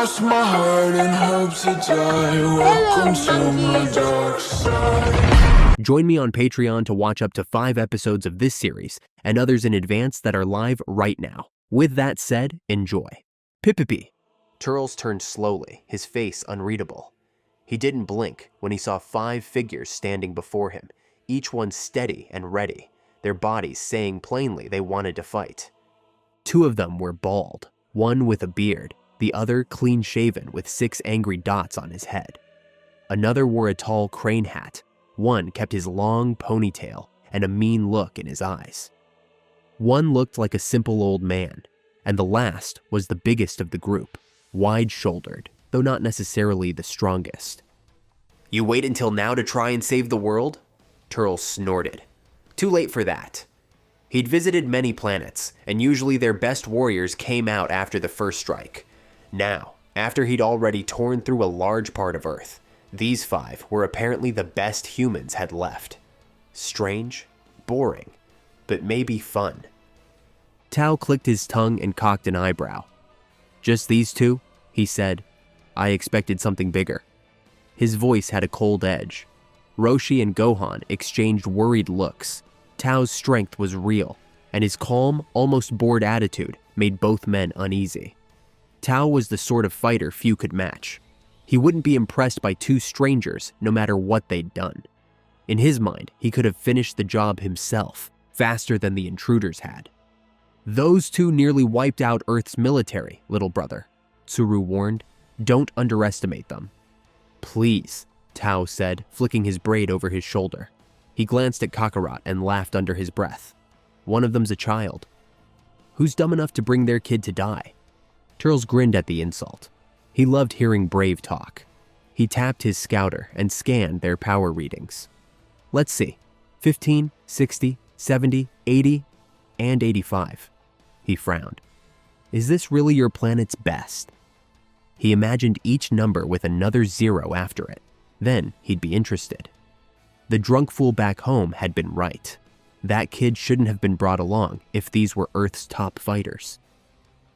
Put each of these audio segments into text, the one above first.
lost my heart and hope to die. Welcome to my dark side. Join me on Patreon to watch up to 5 episodes of this series and others in advance that are live right now. With that said, enjoy. Pipipi. Turles turned slowly, his face unreadable. He didn't blink when he saw 5 figures standing before him, each one steady and ready, their bodies saying plainly they wanted to fight. 2 of them were bald, one with a beard, the other clean-shaven with 6 angry dots on his head. Another wore a tall crane hat. One kept his long ponytail and a mean look in his eyes. One looked like a simple old man, and the last was the biggest of the group, wide-shouldered, though not necessarily the strongest. "You wait until now to try and save the world?" Turles snorted. Too late for that. He'd visited many planets, and usually their best warriors came out after the first strike. Now, after he'd already torn through a large part of Earth, these 5 were apparently the best humans had left. Strange, boring, but maybe fun. Tao clicked his tongue and cocked an eyebrow. "Just these 2?" he said. "I expected something bigger." His voice had a cold edge. Roshi and Gohan exchanged worried looks. Tao's strength was real, and his calm, almost bored attitude made both men uneasy. Tao was the sort of fighter few could match. He wouldn't be impressed by 2 strangers no matter what they'd done. In his mind, he could have finished the job himself, faster than the intruders had. "Those 2 nearly wiped out Earth's military, little brother," Tsuru warned. "Don't underestimate them." "Please," Tao said, flicking his braid over his shoulder. He glanced at Kakarot and laughed under his breath. "One of them's a child. Who's dumb enough to bring their kid to die?" Turles grinned at the insult. He loved hearing brave talk. He tapped his scouter and scanned their power readings. "Let's see, 15, 60, 70, 80, and 85. He frowned. "Is this really your planet's best?" He imagined each number with another 0 after it. Then he'd be interested. The drunk fool back home had been right. That kid shouldn't have been brought along if these were Earth's top fighters.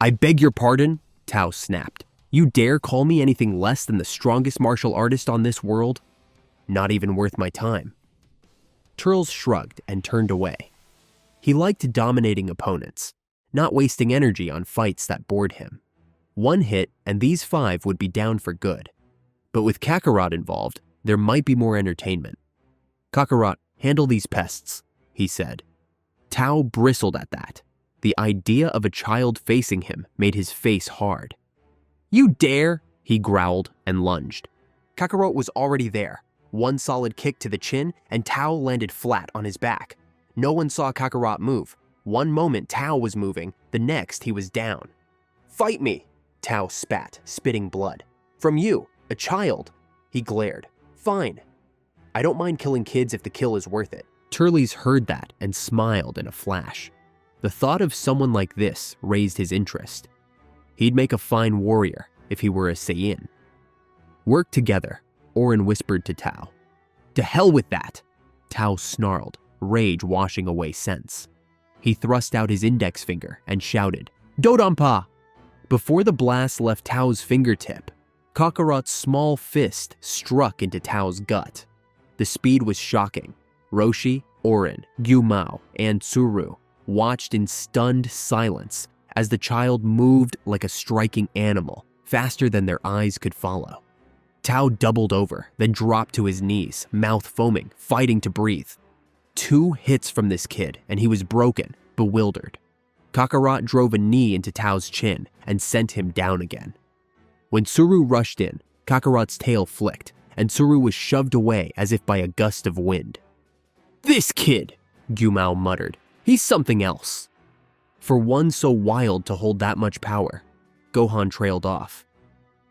"I beg your pardon," Tao snapped. "You dare call me anything less than the strongest martial artist on this world? Not even worth my time." Turles shrugged and turned away. He liked dominating opponents, not wasting energy on fights that bored him. One hit and these 5 would be down for good. But with Kakarot involved, there might be more entertainment. "Kakarot, handle these pests," he said. Tao bristled at that. The idea of a child facing him made his face hard. "You dare?" he growled and lunged. Kakarot was already there. One solid kick to the chin, and Tao landed flat on his back. No one saw Kakarot move. One moment Tao was moving, the next he was down. "Fight me!" Tao spat, spitting blood. "From you, a child." He glared. "Fine. I don't mind killing kids if the kill is worth it." Turles heard that and smiled in a flash. The thought of someone like this raised his interest. He'd make a fine warrior if he were a Saiyan. "Work together," Orin whispered to Tao. "To hell with that!" Tao snarled, rage washing away sense. He thrust out his index finger and shouted, "Dodonpa!" Before the blast left Tao's fingertip, Kakarot's small fist struck into Tao's gut. The speed was shocking. Roshi, Orin, Gyumao, and Tsuru watched in stunned silence as the child moved like a striking animal, faster than their eyes could follow. Tao doubled over, then dropped to his knees, mouth foaming, fighting to breathe. 2 hits from this kid, and he was broken, bewildered. Kakarot drove a knee into Tao's chin and sent him down again. When Tsuru rushed in, Kakarot's tail flicked, and Tsuru was shoved away as if by a gust of wind. "This kid," Gyumao muttered. "He's something else." For one so wild to hold that much power, Gohan trailed off.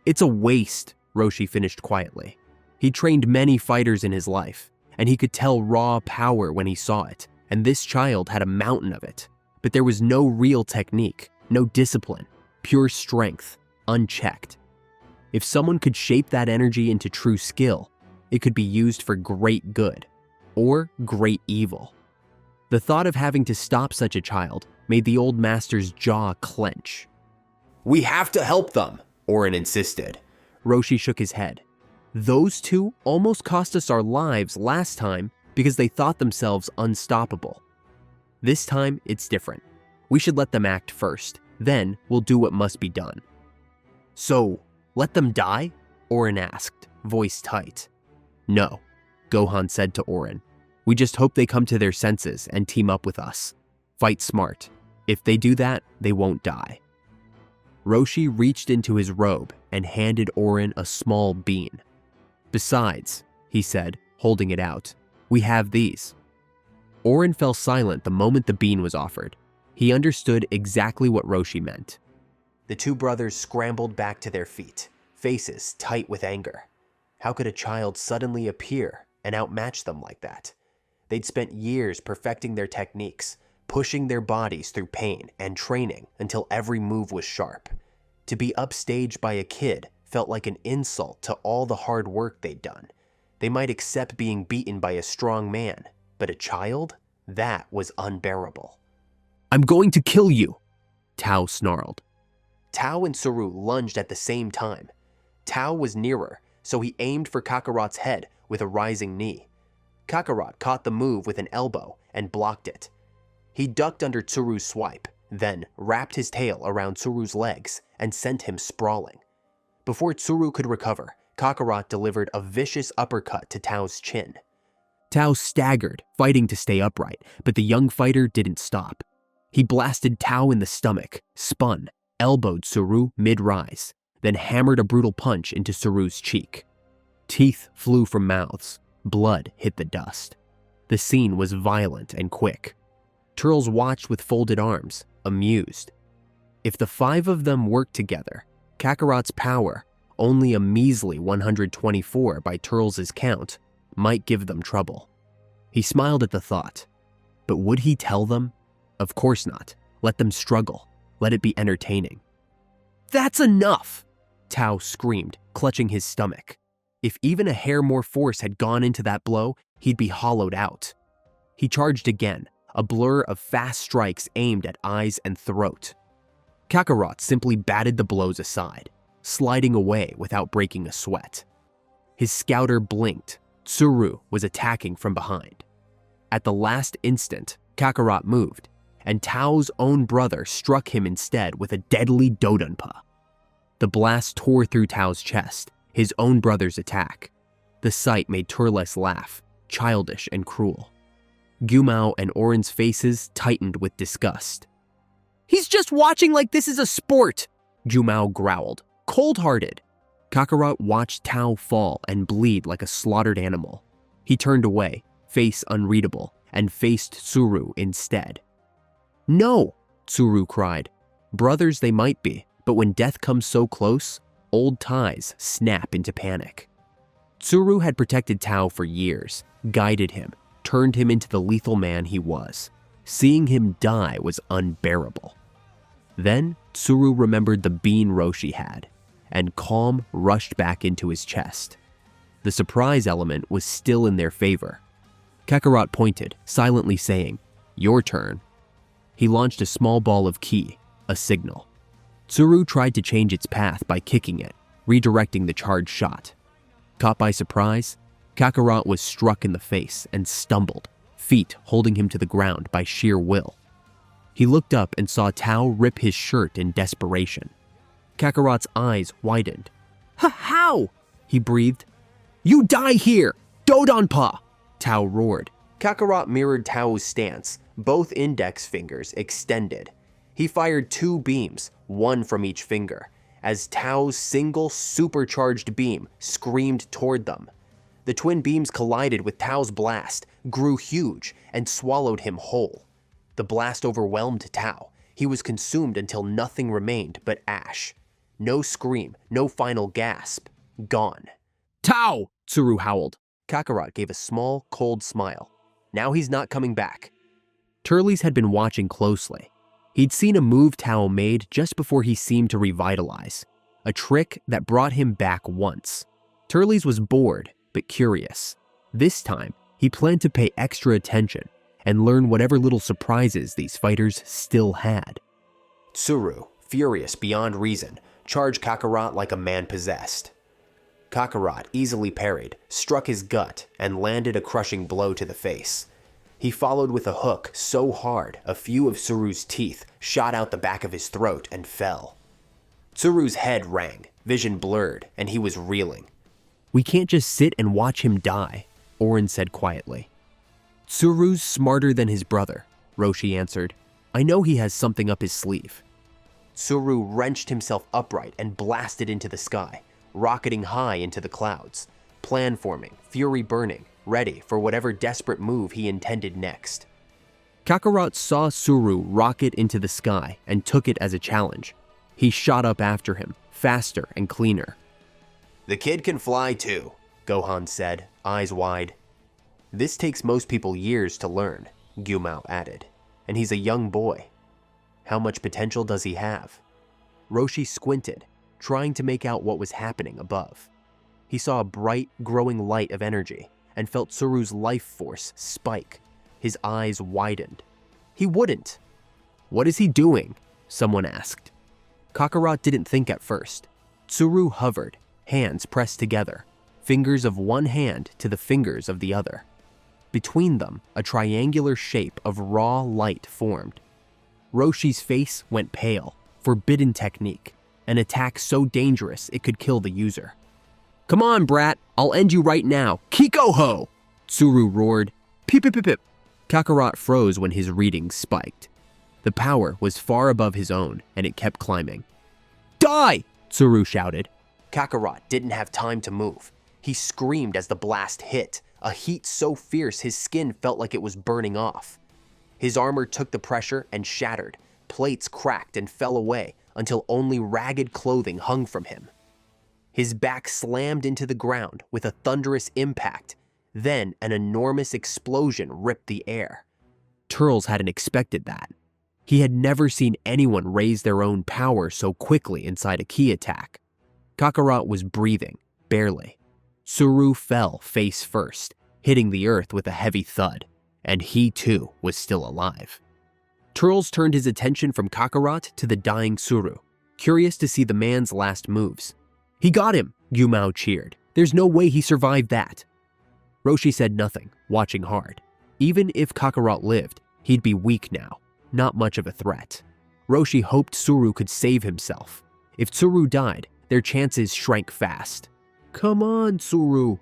"It's a waste," Roshi finished quietly. He trained many fighters in his life, and he could tell raw power when he saw it, and this child had a mountain of it. But there was no real technique, no discipline, pure strength, unchecked. If someone could shape that energy into true skill, it could be used for great good, or great evil. The thought of having to stop such a child made the old master's jaw clench. "We have to help them," Orin insisted. Roshi shook his head. Those two almost cost us our lives last time because they thought themselves unstoppable. This time, it's different. We should let them act first, then we'll do what must be done. So, let them die? Orin asked, voice tight. No, Gohan said to Orin. We just hope they come to their senses and team up with us. Fight smart. If they do that, they won't die. Roshi reached into his robe and handed Orin a small bean. Besides, he said, holding it out, we have these. Orin fell silent the moment the bean was offered. He understood exactly what Roshi meant. The two brothers scrambled back to their feet, faces tight with anger. How could a child suddenly appear and outmatch them like that? They'd spent years perfecting their techniques, pushing their bodies through pain and training until every move was sharp. To be upstaged by a kid felt like an insult to all the hard work they'd done. They might accept being beaten by a strong man, but a child? That was unbearable. I'm going to kill you, Tao snarled. Tao and Tsuru lunged at the same time. Tao was nearer, so he aimed for Kakarot's head with a rising knee. Kakarot caught the move with an elbow and blocked it. He ducked under Tsuru's swipe, then wrapped his tail around Tsuru's legs and sent him sprawling. Before Tsuru could recover, Kakarot delivered a vicious uppercut to Tao's chin. Tao staggered, fighting to stay upright, but the young fighter didn't stop. He blasted Tao in the stomach, spun, elbowed Tsuru mid-rise, then hammered a brutal punch into Tsuru's cheek. Teeth flew from mouths. Blood hit the dust. The scene was violent and quick. Turles watched with folded arms, amused. If the five of them worked together, Kakarot's power, only a measly 124 by Turles' count, might give them trouble. He smiled at the thought. But would he tell them? Of course not. Let them struggle. Let it be entertaining. That's enough! Tao screamed, clutching his stomach. If even a hair more force had gone into that blow, he'd be hollowed out. He charged again, a blur of fast strikes aimed at eyes and throat. Kakarot simply batted the blows aside, sliding away without breaking a sweat. His scouter blinked. Tsuru was attacking from behind. At the last instant, Kakarot moved, and Tao's own brother struck him instead with a deadly Dodonpa. The blast tore through Tao's chest, his own brother's attack. The sight made Turles laugh, childish and cruel. Gyumao and Orin's faces tightened with disgust. He's just watching like this is a sport, Gyumao growled, cold-hearted. Kakarot watched Tao fall and bleed like a slaughtered animal. He turned away, face unreadable, and faced Tsuru instead. No, Tsuru cried. Brothers they might be, but when death comes so close, old ties snap into panic. Tsuru had protected Tao for years, guided him, turned him into the lethal man he was. Seeing him die was unbearable. Then Tsuru remembered the bean Roshi had, and calm rushed back into his chest. The surprise element was still in their favor. Kakarot pointed, silently saying, "Your turn." He launched a small ball of ki, a signal. Tsuru tried to change its path by kicking it, redirecting the charged shot. Caught by surprise, Kakarot was struck in the face and stumbled, feet holding him to the ground by sheer will. He looked up and saw Tao rip his shirt in desperation. Kakarot's eyes widened. How? He breathed. You die here! Dodonpa! Tao roared. Kakarot mirrored Tao's stance, both index fingers extended. He fired two beams, one from each finger, as Tao's single supercharged beam screamed toward them. The twin beams collided with Tao's blast, grew huge, and swallowed him whole. The blast overwhelmed Tao. He was consumed until nothing remained but ash. No scream, no final gasp. Gone. Tao! Tsuru howled. Kakarot gave a small, cold smile. Now he's not coming back. Turles had been watching closely. He'd seen a move Tao made just before he seemed to revitalize, a trick that brought him back once. Turles was bored, but curious. This time, he planned to pay extra attention and learn whatever little surprises these fighters still had. Tsuru, furious beyond reason, charged Kakarot like a man possessed. Kakarot easily parried, struck his gut, and landed a crushing blow to the face. He followed with a hook so hard a few of Tsuru's teeth shot out the back of his throat and fell. Tsuru's head rang, vision blurred, and he was reeling. "We can't just sit and watch him die," Orin said quietly. "Tsuru's smarter than his brother," Roshi answered. "I know he has something up his sleeve." Tsuru wrenched himself upright and blasted into the sky, rocketing high into the clouds, plan forming, fury burning, ready for whatever desperate move he intended next. Kakarot saw Tsuru rocket into the sky and took it as a challenge. He shot up after him, faster and cleaner. "The kid can fly too," Gohan said, eyes wide. "This takes most people years to learn," Gyumao added, "and he's a young boy. How much potential does he have?" Roshi squinted, trying to make out what was happening above. He saw a bright, growing light of energy and felt Tsuru's life force spike. His eyes widened. He wouldn't. "What is he doing?" someone asked. Kakarot didn't think at first. Tsuru hovered, hands pressed together, fingers of one hand to the fingers of the other. Between them, a triangular shape of raw light formed. Roshi's face went pale. Forbidden technique, an attack so dangerous it could kill the user. "Come on, brat, I'll end you right now. Kiko-ho!" Tsuru roared. "Pip pip pip pip." Kakarot froze when his readings spiked. The power was far above his own, and it kept climbing. "Die!" Tsuru shouted. Kakarot didn't have time to move. He screamed as the blast hit, a heat so fierce his skin felt like it was burning off. His armor took the pressure and shattered. Plates cracked and fell away until only ragged clothing hung from him. His back slammed into the ground with a thunderous impact. Then an enormous explosion ripped the air. Turles hadn't expected that. He had never seen anyone raise their own power so quickly inside a ki attack. Kakarot was breathing, barely. Tsuru fell face first, hitting the earth with a heavy thud, and he too was still alive. Turles turned his attention from Kakarot to the dying Tsuru, curious to see the man's last moves. "He got him," Gyumao cheered. "There's no way he survived that." Roshi said nothing, watching hard. Even if Kakarot lived, he'd be weak now, not much of a threat. Roshi hoped Tsuru could save himself. If Tsuru died, their chances shrank fast. "Come on, Tsuru."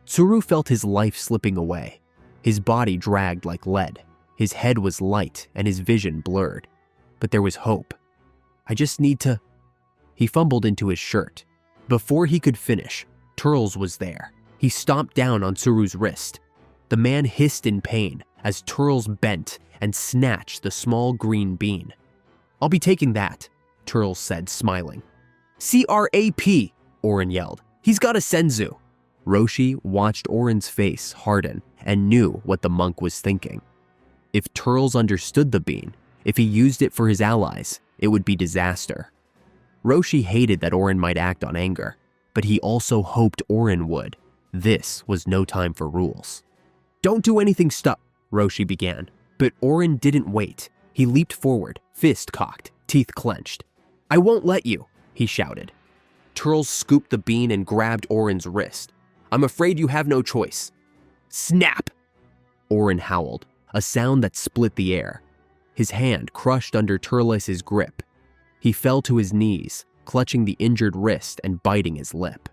Tsuru felt his life slipping away. His body dragged like lead. His head was light and his vision blurred. But there was hope. "I just need to..." He fumbled into his shirt. Before he could finish, Turles was there. He stomped down on Tsuru's wrist. The man hissed in pain as Turles bent and snatched the small green bean. "I'll be taking that," Turles said, smiling. "CRAP," Orin yelled. "He's got a senzu." Roshi watched Orin's face harden and knew what the monk was thinking. If Turles understood the bean, if he used it for his allies, it would be disaster. Roshi hated that Orin might act on anger, but he also hoped Orin would. This was no time for rules. "Don't do anything Roshi began, but Orin didn't wait. He leaped forward, fist cocked, teeth clenched. "I won't let you," he shouted. Turles scooped the bean and grabbed Orin's wrist. "I'm afraid you have no choice." Snap! Orin howled, a sound that split the air. His hand crushed under Turles' grip. He fell to his knees, clutching the injured wrist and biting his lip.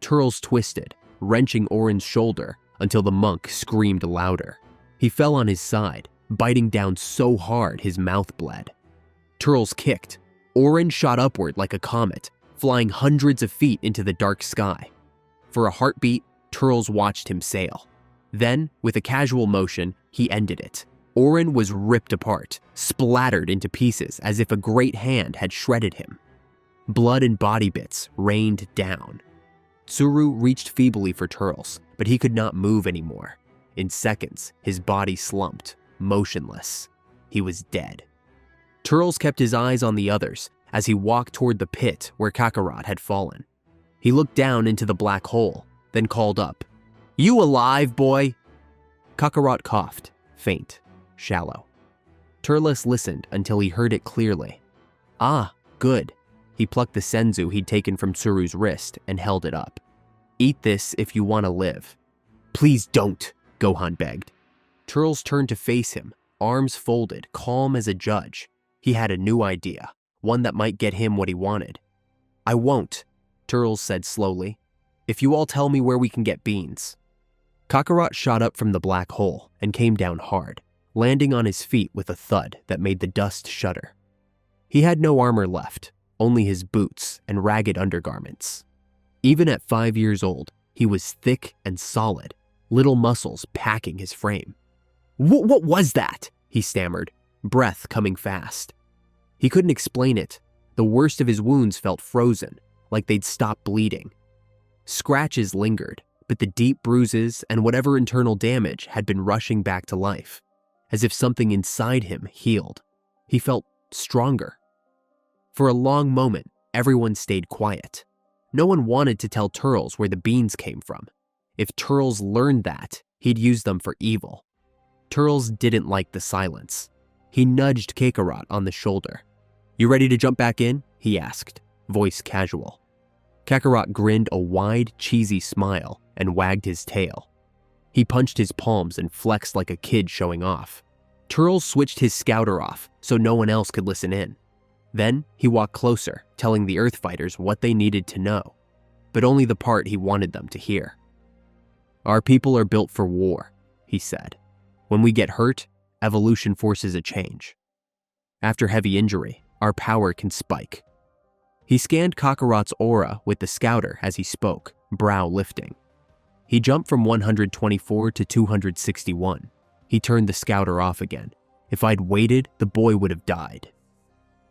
Turles twisted, wrenching Orin's shoulder until the monk screamed louder. He fell on his side, biting down so hard his mouth bled. Turles kicked. Orin shot upward like a comet, flying hundreds of feet into the dark sky. For a heartbeat, Turles watched him sail. Then, with a casual motion, he ended it. Orin was ripped apart, splattered into pieces as if a great hand had shredded him. Blood and body bits rained down. Tsuru reached feebly for Turles, but he could not move anymore. In seconds, his body slumped, motionless. He was dead. Turles kept his eyes on the others as he walked toward the pit where Kakarot had fallen. He looked down into the black hole, then called up, "You alive, boy?" Kakarot coughed, faint, shallow. Turles listened until he heard it clearly. "Ah, Good. He plucked the senzu he'd taken from Tsuru's wrist and held it up. Eat this if you want to live. Please don't, Gohan begged. Turles turned to face him, arms folded, calm as a judge. He had a new idea, one that might get him what he wanted. I won't, Turles said slowly, if you all tell me where we can get beans. Kakarot shot up from the black hole and came down hard, landing on his feet with a thud that made the dust shudder. He had no armor left, only his boots and ragged undergarments. Even at 5 years old, he was thick and solid, little muscles packing his frame. What was that? He stammered, breath coming fast. He couldn't explain it. The worst of his wounds felt frozen, like they'd stopped bleeding. Scratches lingered, but the deep bruises and whatever internal damage had been rushing back to life, as if something inside him healed. He felt stronger. For a long moment, everyone stayed quiet. No one wanted to tell Turles where the beans came from. If Turles learned that, he'd use them for evil. Turles didn't like the silence. He nudged Kakarot on the shoulder. You ready to jump back in? He asked, voice casual. Kakarot grinned a wide, cheesy smile and wagged his tail. He punched his palms and flexed like a kid showing off. Turles switched his scouter off so no one else could listen in. Then he walked closer, telling the Earth Fighters what they needed to know, but only the part he wanted them to hear. Our people are built for war, he said. When we get hurt, evolution forces a change. After heavy injury, our power can spike. He scanned Kakarot's aura with the scouter as he spoke, brow lifting. He jumped from 124 to 261. He turned the scouter off again. If I'd waited, the boy would have died.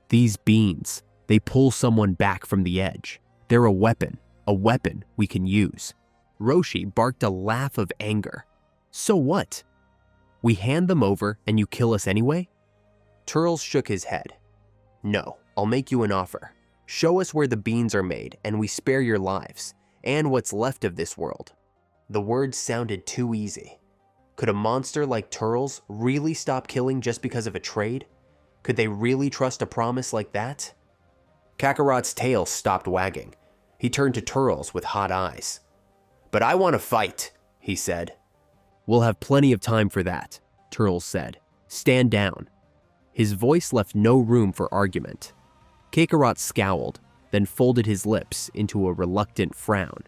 These beans, they pull someone back from the edge. They're a weapon we can use. Roshi barked a laugh of anger. So what? We hand them over and you kill us anyway? Turles shook his head. No, I'll make you an offer. Show us where the beans are made and we spare your lives, and what's left of this world. The words sounded too easy. Could a monster like Turles really stop killing just because of a trade? Could they really trust a promise like that? Kakarot's tail stopped wagging. He turned to Turles with hot eyes. But I want to fight, he said. We'll have plenty of time for that, Turles said. Stand down. His voice left no room for argument. Kakarot scowled, then folded his lips into a reluctant frown.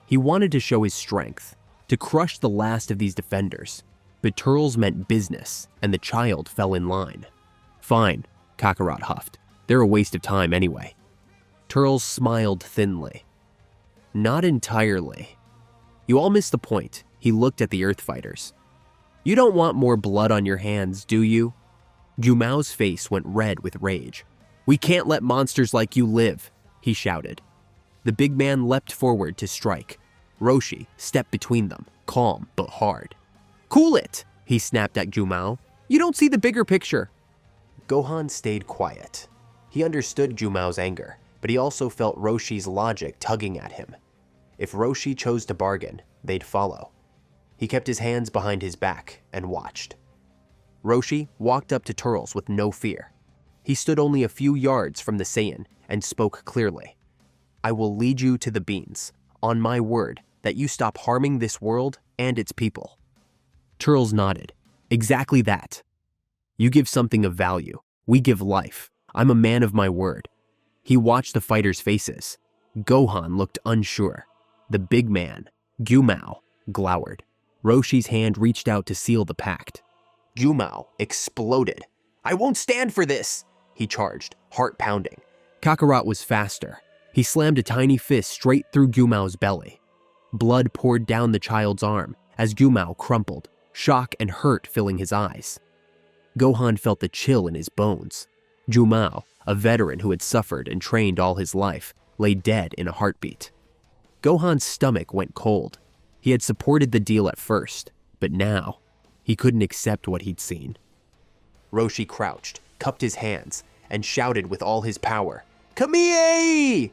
He wanted to show his strength, to crush the last of these defenders, but Turles meant business, and the child fell in line. Fine, Kakarot huffed. They're a waste of time anyway. Turles smiled thinly. Not entirely. You all missed the point. He looked at the Earth Fighters. You don't want more blood on your hands, do you? Jumao's face went red with rage. We can't let monsters like you live, he shouted. The big man leapt forward to strike. Roshi stepped between them, calm but hard. Cool it, he snapped at Jumao. You don't see the bigger picture. Gohan stayed quiet. He understood Jumao's anger, but he also felt Roshi's logic tugging at him. If Roshi chose to bargain, they'd follow. He kept his hands behind his back and watched. Roshi walked up to Turles with no fear. He stood only a few yards from the Saiyan and spoke clearly. I will lead you to the beans, on my word that you stop harming this world and its people. Turles nodded. Exactly that. You give something of value. We give life. I'm a man of my word. He watched the fighters' faces. Gohan looked unsure. The big man, Jumao, glowered. Roshi's hand reached out to seal the pact. Jumao exploded. I won't stand for this, he charged, heart pounding. Kakarot was faster. He slammed a tiny fist straight through Jumao's belly. Blood poured down the child's arm as Jumao crumpled, shock and hurt filling his eyes. Gohan felt the chill in his bones. Jumao, a veteran who had suffered and trained all his life, lay dead in a heartbeat. Gohan's stomach went cold. He had supported the deal at first, but now he couldn't accept what he'd seen. Roshi crouched, cupped his hands, and shouted with all his power, Kamie!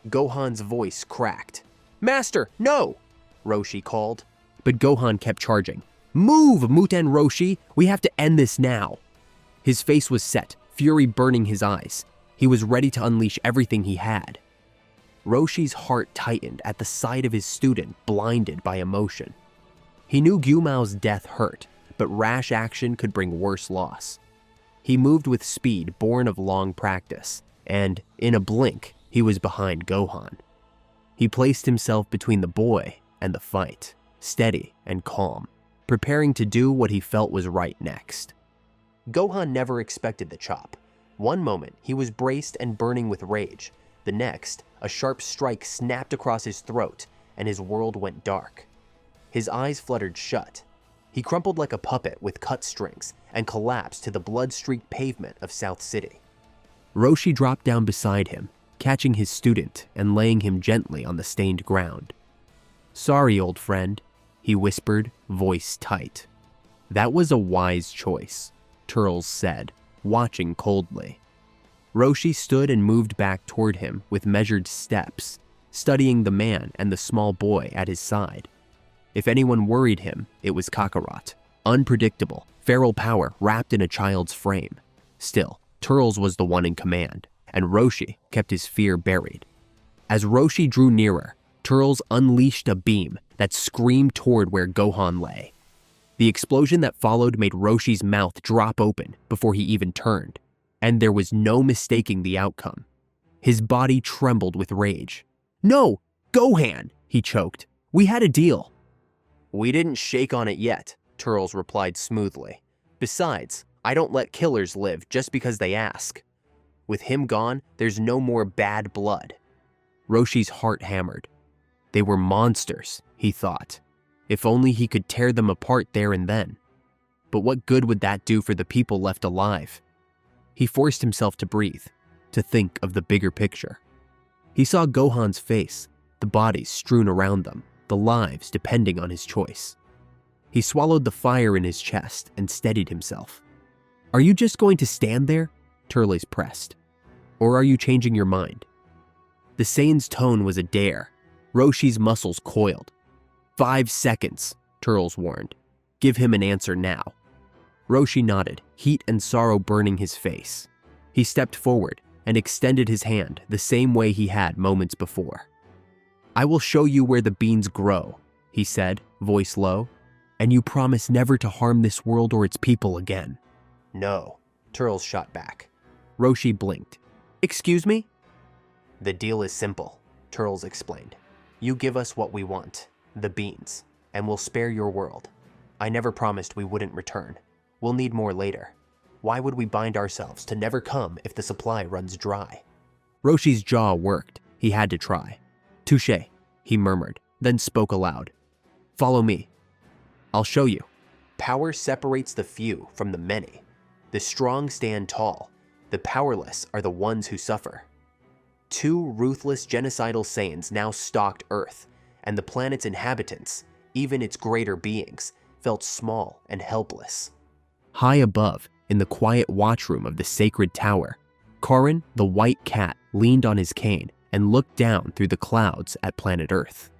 Gohan's voice cracked. Master, no! Roshi called. But Gohan kept charging. Move, Muten Roshi! We have to end this now! His face was set, fury burning his eyes. He was ready to unleash everything he had. Roshi's heart tightened at the sight of his student blinded by emotion. He knew Gyumao's death hurt, but rash action could bring worse loss. He moved with speed born of long practice, and in a blink, he was behind Gohan. He placed himself between the boy and the fight, steady and calm, preparing to do what he felt was right next. Gohan never expected the chop. One moment, he was braced and burning with rage. The next, a sharp strike snapped across his throat, and his world went dark. His eyes fluttered shut. He crumpled like a puppet with cut strings and collapsed to the blood-streaked pavement of South City. Roshi dropped down beside him, catching his student and laying him gently on the stained ground. "Sorry, old friend," he whispered, voice tight. "That was a wise choice," Turles said, watching coldly. Roshi stood and moved back toward him with measured steps, studying the man and the small boy at his side. If anyone worried him, it was Kakarot. Unpredictable, feral power wrapped in a child's frame. Still, Turles was the one in command, and Roshi kept his fear buried. As Roshi drew nearer, Turles unleashed a beam that screamed toward where Gohan lay. The explosion that followed made Roshi's mouth drop open before he even turned, and there was no mistaking the outcome. His body trembled with rage. "No, Gohan!" he choked. "We had a deal." "We didn't shake on it yet," Turles replied smoothly. "Besides, I don't let killers live just because they ask. With him gone, there's no more bad blood." Roshi's heart hammered. They were monsters, he thought. If only he could tear them apart there and then. But what good would that do for the people left alive? He forced himself to breathe, to think of the bigger picture. He saw Gohan's face, the bodies strewn around them, the lives depending on his choice. He swallowed the fire in his chest and steadied himself. "Are you just going to stand there?" Turles pressed. "Or are you changing your mind?" The Saiyan's tone was a dare. Roshi's muscles coiled. 5 seconds, Turles warned. "Give him an answer now." Roshi nodded, heat and sorrow burning his face. He stepped forward and extended his hand the same way he had moments before. "I will show you where the beans grow," he said, voice low, "and you promise never to harm this world or its people again." "No," Turles shot back. Roshi blinked. "Excuse me?" "The deal is simple," Turles explained. "You give us what we want, the beans, and we'll spare your world. I never promised we wouldn't return. We'll need more later. Why would we bind ourselves to never come if the supply runs dry?" Roshi's jaw worked. He had to try. "Touché," he murmured, then spoke aloud. "Follow me. I'll show you. Power separates the few from the many. The strong stand tall. The powerless are the ones who suffer." 2 ruthless genocidal Saiyans now stalked Earth, and the planet's inhabitants, even its greater beings, felt small and helpless. High above, in the quiet watchroom of the sacred tower, Karin, the white cat, leaned on his cane and looked down through the clouds at planet Earth.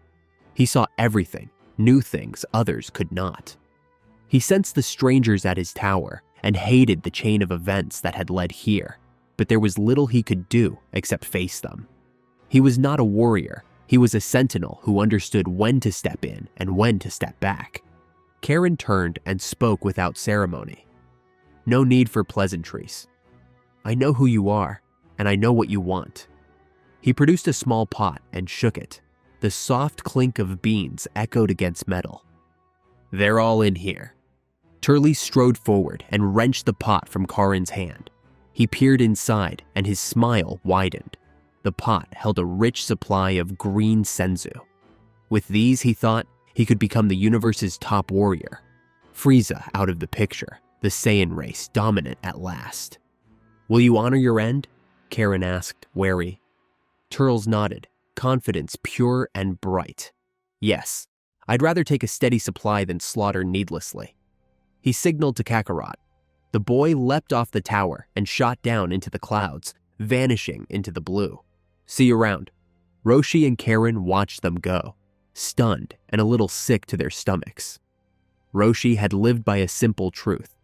He saw everything, new things others could not. He sensed the strangers at his tower and hated the chain of events that had led here, but there was little he could do except face them. He was not a warrior. He was a sentinel who understood when to step in and when to step back. Karin turned and spoke without ceremony. "No need for pleasantries. I know who you are, and I know what you want." He produced a small pot and shook it. The soft clink of beans echoed against metal. "They're all in here." Turles strode forward and wrenched the pot from Karin's hand. He peered inside, and his smile widened. The pot held a rich supply of green senzu. With these, he thought, he could become the universe's top warrior. Frieza out of the picture, the Saiyan race dominant at last. "Will you honor your end?" Karin asked, wary. Turles nodded, confidence pure and bright. "Yes, I'd rather take a steady supply than slaughter needlessly." He signaled to Kakarot. The boy leapt off the tower and shot down into the clouds, vanishing into the blue. "See you around." Roshi and Karin watched them go, stunned and a little sick to their stomachs. Roshi had lived by a simple truth.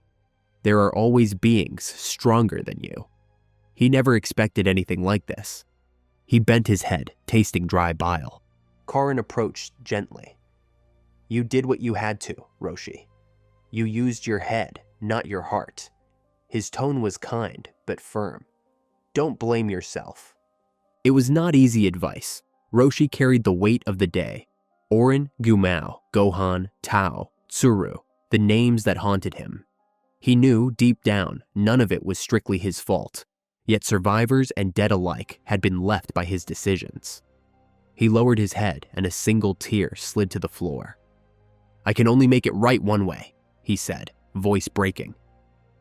There are always beings stronger than you. He never expected anything like this. He bent his head, tasting dry bile. Karin approached gently. You did what you had to, Roshi. You used your head, not your heart. His tone was kind, but firm. Don't blame yourself. It was not easy advice. Roshi carried the weight of the day. Orin, Gumao, Gohan, Tao, Tsuru, the names that haunted him. He knew, deep down, none of it was strictly his fault, yet survivors and dead alike had been left by his decisions. He lowered his head and a single tear slid to the floor. I can only make it right one way, he said, voice breaking.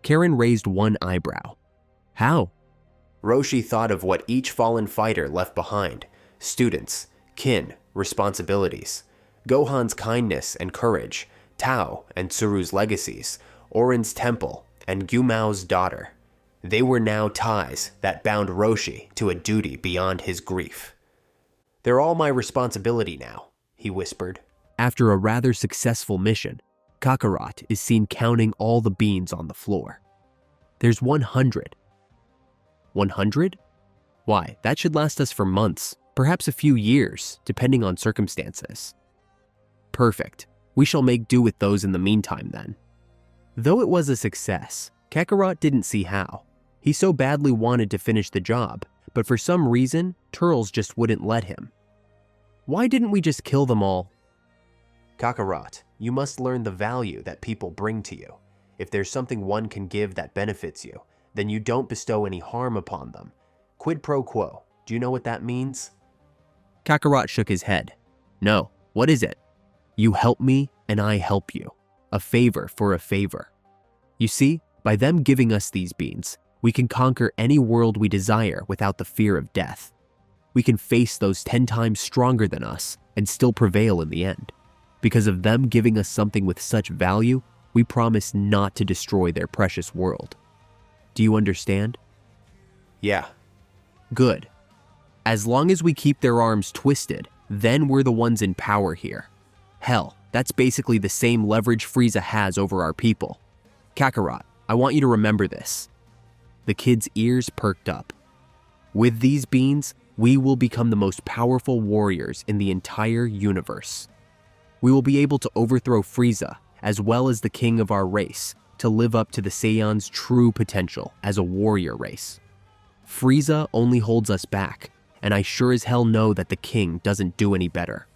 Karin raised one eyebrow. How? Roshi thought of what each fallen fighter left behind: students, kin, responsibilities, Gohan's kindness and courage, Tao and Tsuru's legacies, Orin's temple, and Gumao's daughter. They were now ties that bound Roshi to a duty beyond his grief. They're all my responsibility now, he whispered. After a rather successful mission, Kakarot is seen counting all the beans on the floor. There's 100. 100? Why, that should last us for months, perhaps a few years, depending on circumstances. Perfect. We shall make do with those in the meantime then. Though it was a success, Kakarot didn't see how. He so badly wanted to finish the job, but for some reason, Turles just wouldn't let him. Why didn't we just kill them all? Kakarot, you must learn the value that people bring to you. If there's something one can give that benefits you, then you don't bestow any harm upon them. Quid pro quo, do you know what that means? Kakarot shook his head. No, what is it? You help me and I help you. A favor for a favor. You see, by them giving us these beans, we can conquer any world we desire without the fear of death. We can face those 10 times stronger than us and still prevail in the end. Because of them giving us something with such value, we promise not to destroy their precious world. Do you understand? Yeah. Good. As long as we keep their arms twisted, then we're the ones in power here. Hell, that's basically the same leverage Frieza has over our people. Kakarot, I want you to remember this. The kid's ears perked up. With these beans, we will become the most powerful warriors in the entire universe. We will be able to overthrow Frieza, as well as the king of our race, to live up to the Saiyan's true potential as a warrior race. Frieza only holds us back, and I sure as hell know that the king doesn't do any better.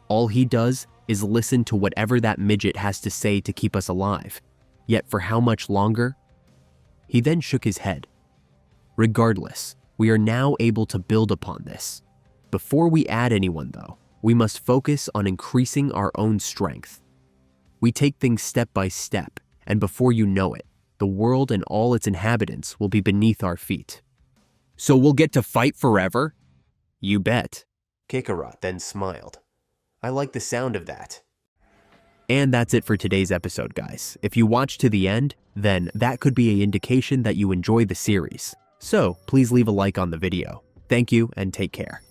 All he does is listen to whatever that midget has to say to keep us alive. Yet for how much longer? He then shook his head. Regardless, we are now able to build upon this. Before we add anyone though, we must focus on increasing our own strength. We take things step by step, and before you know it, the world and all its inhabitants will be beneath our feet. So we'll get to fight forever? You bet. Kakarot then smiled. I like the sound of that. And that's it for today's episode, guys. If you watched to the end, then that could be an indication that you enjoy the series. So please leave a like on the video. Thank you and take care.